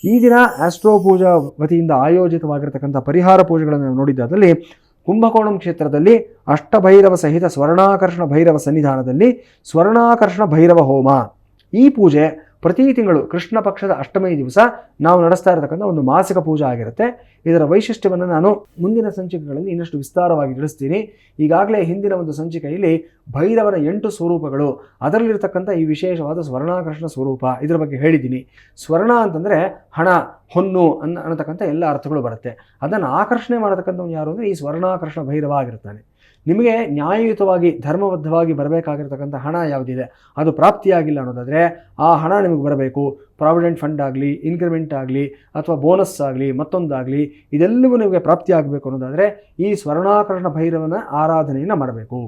ಈ ದಿನ ಆಸ್ಟ್ರೋ ಪೂಜಾ ವತಿಯಿಂದ ಆಯೋಜಿತವಾಗಿರತಕ್ಕಂಥ ಪರಿಹಾರ ಪೂಜೆಗಳನ್ನು ನಾವು ನೋಡಿದ್ದಾದಲ್ಲಿ ಕುಂಭಕೋಣಂ ಕ್ಷೇತ್ರದಲ್ಲಿ ಅಷ್ಟಭೈರವ ಸಹಿತ ಸ್ವರ್ಣಾಕರ್ಷಣ ಭೈರವ ಸನ್ನಿಧಾನದಲ್ಲಿ ಸ್ವರ್ಣಾಕರ್ಷಣ ಭೈರವ ಹೋಮ. ಈ ಪೂಜೆ ಪ್ರತಿ ತಿಂಗಳು ಕೃಷ್ಣ ಪಕ್ಷದ ಅಷ್ಟಮಿ ದಿವಸ ನಾವು ನಡೆಸ್ತಾ ಇರತಕ್ಕಂಥ ಒಂದು ಮಾಸಿಕ ಪೂಜೆ ಆಗಿರುತ್ತೆ. ಇದರ ವೈಶಿಷ್ಟ್ಯವನ್ನು ನಾನು ಮುಂದಿನ ಸಂಚಿಕೆಗಳಲ್ಲಿ ಇನ್ನಷ್ಟು ವಿಸ್ತಾರವಾಗಿ ತಿಳಿಸ್ತೀನಿ. ಈಗಾಗಲೇ ಹಿಂದಿನ ಒಂದು ಸಂಚಿಕೆಯಲ್ಲಿ ಭೈರವನ 8 ಸ್ವರೂಪಗಳು, ಅದರಲ್ಲಿರ್ತಕ್ಕಂಥ ಈ ವಿಶೇಷವಾದ ಸ್ವರ್ಣಾಕರ್ಷಣ ಸ್ವರೂಪ, ಇದರ ಬಗ್ಗೆ ಹೇಳಿದ್ದೀನಿ. ಸ್ವರ್ಣ ಅಂತಂದರೆ ಹಣ, ಹೊನ್ನು ಅನ್ನತಕ್ಕಂಥ ಎಲ್ಲ ಅರ್ಥಗಳು ಬರುತ್ತೆ. ಅದನ್ನು ಆಕರ್ಷಣೆ ಮಾಡತಕ್ಕಂಥವ್ನು ಯಾರು ಅಂದರೆ ಈ ಸ್ವರ್ಣಾಕರ್ಷಣ ಭೈರವ ಆಗಿರ್ತಾನೆ. ನಿಮಗೆ ನ್ಯಾಯಯುತವಾಗಿ ಧರ್ಮಬದ್ಧವಾಗಿ ಬರಬೇಕಾಗಿರ್ತಕ್ಕಂಥ ಹಣ ಯಾವುದಿದೆ ಅದು ಪ್ರಾಪ್ತಿಯಾಗಿಲ್ಲ ಅನ್ನೋದಾದರೆ ಆ ಹಣ ನಿಮಗೆ ಬರಬೇಕು. ಪ್ರಾವಿಡೆಂಟ್ ಫಂಡ್ ಆಗಲಿ, ಇನ್ಕ್ರಿಮೆಂಟ್ ಆಗಲಿ, ಅಥವಾ ಬೋನಸ್ ಆಗಲಿ, ಮತ್ತೊಂದಾಗಲಿ, ಇದೆಲ್ಲವೂ ನಿಮಗೆ ಪ್ರಾಪ್ತಿಯಾಗಬೇಕು ಅನ್ನೋದಾದರೆ ಈ ಸ್ವರ್ಣಾಕರ್ಷಣ ಭೈರವನ ಆರಾಧನೆಯನ್ನು ಮಾಡಬೇಕು.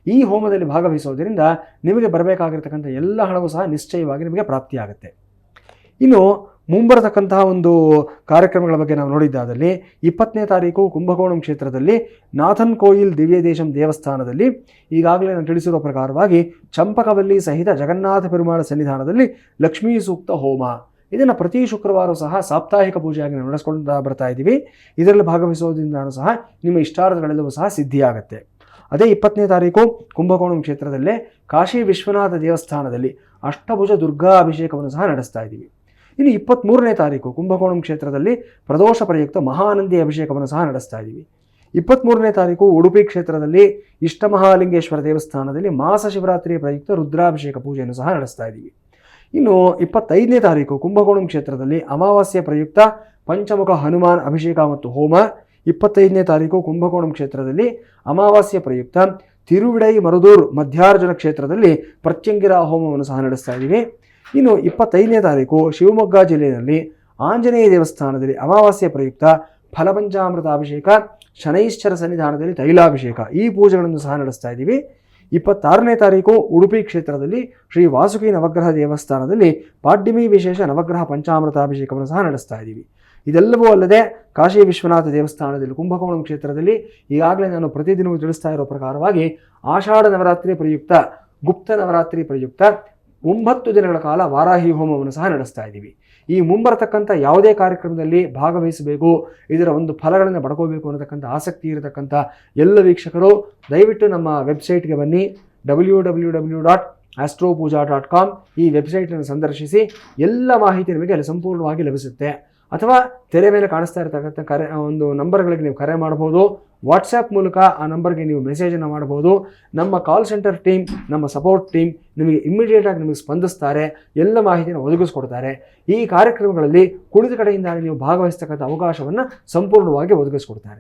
ಈ ಹೋಮದಲ್ಲಿ ಭಾಗವಹಿಸೋದರಿಂದ ನಿಮಗೆ ಬರಬೇಕಾಗಿರ್ತಕ್ಕಂಥ ಎಲ್ಲ ಹಣವೂ ಸಹ ನಿಶ್ಚಯವಾಗಿ ನಿಮಗೆ ಪ್ರಾಪ್ತಿಯಾಗುತ್ತೆ. ಇನ್ನು ಮುಂಬರತಕ್ಕಂತಹ ಒಂದು ಕಾರ್ಯಕ್ರಮಗಳ ಬಗ್ಗೆ ನಾವು ನೋಡಿದ್ದಾದಲ್ಲಿ 20ನೇ ತಾರೀಕು ಕುಂಭಕೋಣಂ ಕ್ಷೇತ್ರದಲ್ಲಿ ನಾಥನ್ ಕೋಯಿಲ್ ದಿವ್ಯದೇಶಂ ದೇವಸ್ಥಾನದಲ್ಲಿ ಈಗಾಗಲೇ ನಾನು ತಿಳಿಸಿರುವ ಪ್ರಕಾರವಾಗಿ ಚಂಪಕವಲ್ಲಿ ಸಹಿತ ಜಗನ್ನಾಥ ಪೆರುಮಾಳ ಸನ್ನಿಧಾನದಲ್ಲಿ ಲಕ್ಷ್ಮೀ ಸೂಕ್ತ ಹೋಮ. ಇದನ್ನು ಪ್ರತಿ ಶುಕ್ರವಾರ ಸಹ ಸಾಪ್ತಾಹಿಕ ಪೂಜೆಯಾಗಿ ನಾವು ನಡೆಸ್ಕೊಂಡು ಬರ್ತಾ ಇದ್ದೀವಿ. ಇದರಲ್ಲಿ ಭಾಗವಹಿಸೋದ್ರಿಂದ ಸಹ ನಿಮ್ಮ ಇಷ್ಟಾರ್ಥಗಳೆಲ್ಲವೂ ಸಹ ಸಿದ್ಧಿಯಾಗುತ್ತೆ. ಅದೇ 20ನೇ ತಾರೀಕು ಕುಂಭಕೋಣಂ ಕ್ಷೇತ್ರದಲ್ಲೇ ಕಾಶಿ ವಿಶ್ವನಾಥ ದೇವಸ್ಥಾನದಲ್ಲಿ ಅಷ್ಟಭುಜ ದುರ್ಗಾ ಅಭಿಷೇಕವನ್ನು ಸಹ ನಡೆಸ್ತಾ ಇದ್ದೀವಿ. ಇನ್ನು 23ನೇ ತಾರೀಕು ಕುಂಭಕೋಣಂ ಕ್ಷೇತ್ರದಲ್ಲಿ ಪ್ರದೋಷ ಪ್ರಯುಕ್ತ ಮಹಾನಂದಿ ಅಭಿಷೇಕವನ್ನು ಸಹ ನಡೆಸ್ತಾ ಇದ್ದೀವಿ. 23ನೇ ತಾರೀಕು ಉಡುಪಿ ಕ್ಷೇತ್ರದಲ್ಲಿ ಇಷ್ಟಮಹಾಲಿಂಗೇಶ್ವರ ದೇವಸ್ಥಾನದಲ್ಲಿ ಮಾಸ ಶಿವರಾತ್ರಿಯ ಪ್ರಯುಕ್ತ ರುದ್ರಾಭಿಷೇಕ ಪೂಜೆಯನ್ನು ಸಹ ನಡೆಸ್ತಾ ಇದ್ದೀವಿ. ಇನ್ನು 25ನೇ ತಾರೀಕು ಕುಂಭಕೋಣಂ ಕ್ಷೇತ್ರದಲ್ಲಿ ಅಮಾವಾಸ್ಯ ಪ್ರಯುಕ್ತ ಪಂಚಮುಖ ಹನುಮಾನ್ ಅಭಿಷೇಕ ಮತ್ತು ಹೋಮ. 25ನೇ ತಾರೀಕು ಕುಂಭಕೋಣಂ ಕ್ಷೇತ್ರದಲ್ಲಿ ಅಮಾವಾಸ್ಯ ಪ್ರಯುಕ್ತ ತಿರುವಿಡೈ ಮರುದೂರ್ ಮಧ್ಯಾರ್ಜುನ ಕ್ಷೇತ್ರದಲ್ಲಿ ಪ್ರತ್ಯಂಗಿರ ಹೋಮವನ್ನು ಸಹ ನಡೆಸ್ತಾ ಇದ್ದೀವಿ. ಇನ್ನು 25ನೇ ತಾರೀಕು ಶಿವಮೊಗ್ಗ ಜಿಲ್ಲೆಯಲ್ಲಿ ಆಂಜನೇಯ ದೇವಸ್ಥಾನದಲ್ಲಿ ಅಮಾವಾಸ್ಯ ಪ್ರಯುಕ್ತ ಫಲಪಂಚಾಮೃತ ಅಭಿಷೇಕ, ಶನೈಶ್ಚರ ಸನ್ನಿಧಾನದಲ್ಲಿ ತೈಲಾಭಿಷೇಕ, ಈ ಪೂಜೆಗಳನ್ನು ಸಹ ನಡೆಸ್ತಾ ಇದ್ದೀವಿ. 26ನೇ ತಾರೀಕು ಉಡುಪಿ ಕ್ಷೇತ್ರದಲ್ಲಿ ಶ್ರೀ ವಾಸುಕಿ ನವಗ್ರಹ ದೇವಸ್ಥಾನದಲ್ಲಿ ಪಾಡ್ಯಮಿ ವಿಶೇಷ ನವಗ್ರಹ ಪಂಚಾಮೃತ ಅಭಿಷೇಕವನ್ನು ಸಹ ನಡೆಸ್ತಾ ಇದ್ದೀವಿ. ಇದೆಲ್ಲವೂ ಅಲ್ಲದೆ ಕಾಶಿ ವಿಶ್ವನಾಥ ದೇವಸ್ಥಾನದಲ್ಲಿ ಕುಂಭಕೋಣಂ ಕ್ಷೇತ್ರದಲ್ಲಿ ಈಗಾಗಲೇ ನಾನು ಪ್ರತಿದಿನವೂ ತಿಳಿಸ್ತಾ ಇರೋ ಪ್ರಕಾರವಾಗಿ ಆಷಾಢ ನವರಾತ್ರಿ ಪ್ರಯುಕ್ತ, ಗುಪ್ತ ನವರಾತ್ರಿ ಪ್ರಯುಕ್ತ 9 ದಿನಗಳ ಕಾಲ ವಾರಾಹಿ ಹೋಮವನ್ನು ಸಹ ನಡೆಸ್ತಾ ಇದ್ದೀವಿ. ಈ ಮುಂಬರತಕ್ಕಂಥ ಯಾವುದೇ ಕಾರ್ಯಕ್ರಮದಲ್ಲಿ ಭಾಗವಹಿಸಬೇಕು, ಇದರ ಒಂದು ಫಲಗಳನ್ನು ಪಡ್ಕೋಬೇಕು ಅನ್ನತಕ್ಕಂಥ ಆಸಕ್ತಿ ಇರತಕ್ಕಂಥ ಎಲ್ಲ ವೀಕ್ಷಕರು ದಯವಿಟ್ಟು ನಮ್ಮ ವೆಬ್ಸೈಟ್ಗೆ ಬನ್ನಿ. www.astropuja.com ಈ ವೆಬ್ಸೈಟನ್ನು ಸಂದರ್ಶಿಸಿ. ಎಲ್ಲ ಮಾಹಿತಿ ನಿಮಗೆ ಅಲ್ಲಿ ಸಂಪೂರ್ಣವಾಗಿ ಲಭಿಸುತ್ತೆ. ಅಥವಾ ತೆರೆ ಮೇಲೆ ಕಾಣಿಸ್ತಾ ಇರತಕ್ಕಂಥ ಒಂದು ನಂಬರ್ಗಳಿಗೆ ನೀವು ಕರೆ ಮಾಡಬಹುದು. ವಾಟ್ಸ್ಯಾಪ್ ಮೂಲಕ ಆ ನಂಬರ್ಗೆ ನೀವು ಮೆಸೇಜನ್ನು ಮಾಡಬಹುದು. ನಮ್ಮ ಕಾಲ್ ಸೆಂಟರ್ ಟೀಮ್, ನಮ್ಮ ಸಪೋರ್ಟ್ ಟೀಮ್ ನಿಮಗೆ ಇಮ್ಮಿಡಿಯೇಟಾಗಿ ನಿಮಗೆ ಸ್ಪಂದಿಸ್ತಾರೆ, ಎಲ್ಲ ಮಾಹಿತಿಯನ್ನು ಒದಗಿಸ್ಕೊಡ್ತಾರೆ. ಈ ಕಾರ್ಯಕ್ರಮಗಳಲ್ಲಿ ಕುಳಿತ ಕಡೆಯಿಂದ ನೀವು ಭಾಗವಹಿಸ್ತಕ್ಕಂಥ ಅವಕಾಶವನ್ನು ಸಂಪೂರ್ಣವಾಗಿ ಒದಗಿಸ್ಕೊಡ್ತಾರೆ.